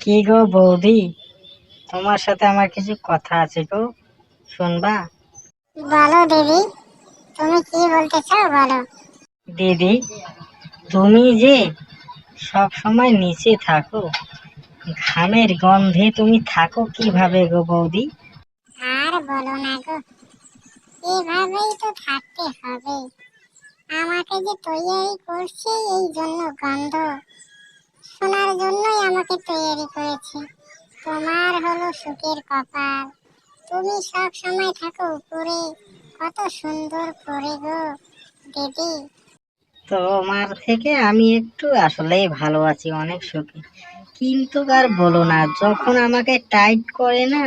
কি গো বৌদি, তোমার সাথে আমার কিছু কথা আছে গো, শুনবা? বলো দিদি, তুমি কি বলতে চাও বলো। দিদি, তুমি যে সব সময় নিচে থাকো, ঘামের গন্ধে তুমি থাকো কিভাবে গো বৌদি? আর বলো না গো, এভাবেই তো থাকতে হবে। আমাকে যে তৈরি করছে এই জন্য গন্ধ শোনার জন্যই আমাকে তৈরি করেছে। তোমার হলো সুখের কপাল, তুমি সব সময় থাকো উপরে, কত সুন্দর করে গো দিদি। তোমার থেকে আমি একটু আসলেই ভালো আছি, অনেক সুখী। কিন্তু আর বলো না, যখন আমাকে টাইট করে না,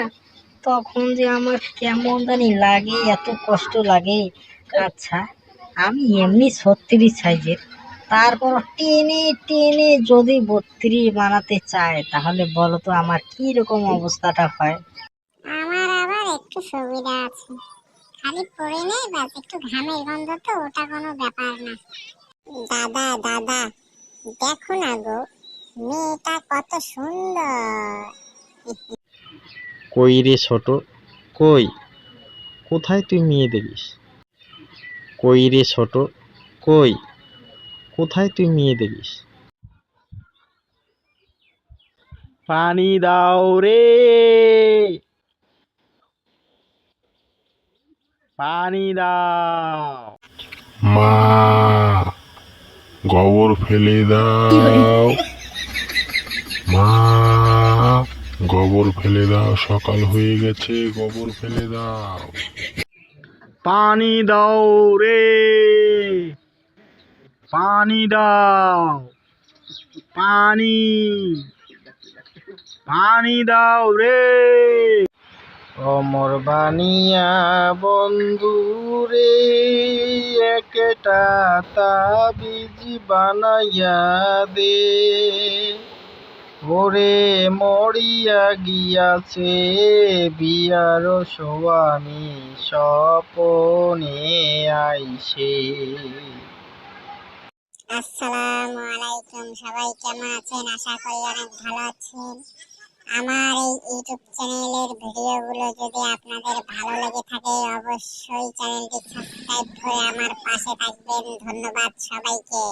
তখন যে আমার কেমন জানি লাগে, এত কষ্ট লাগে। আচ্ছা, আমি এমনি 36 সাইজের, তারপর টেনে টেনে যদি 32 বানাতে চায়, তাহলে বলো তো আমার কি রকম অবস্থাটা হয়। আমার আবার একটু সুবিধা আছে, খালি পরে নেই বাস, একটু ঘামের গন্ধ তো ওটা কোনো ব্যাপার না। দাদা দাদা, দেখো না গো, মেয়েটা কত সুন্দর। কই রে ছোট, কই? কোথায় তুই মেয়ে দেখিস? কই রে ছোট, কই? কোথায় তুই মেয়ে দেখিস? পানি দাও রে, পানি দাও। মা, গোবর ফেলে দাও। মা, গোবর ফেলে দাও, সকাল হয়ে গেছে, গোবর ফেলে দাও। পানি দাও রে, পানি দাও। পানি, পানি দাও রে। অমর বানিয়া বন্ধু রে, একটা তাবিজ বানাইয়া দে। ওরে মরিয়া গিয়াছে বিয়ার সোয়ামী, স্বপনে আইসে। আসসালামু আলাইকুম, সবাই কেমন আছেন? আশা করি অনেক ভালো আছেন। আমার এই ইউটিউব চ্যানেলের ভিডিওগুলো যদি আপনাদের ভালো লেগে থাকে, অবশ্যই চ্যানেলটি সাবস্ক্রাইব করে আমার পাশে থাকবেন। ধন্যবাদ সবাইকে।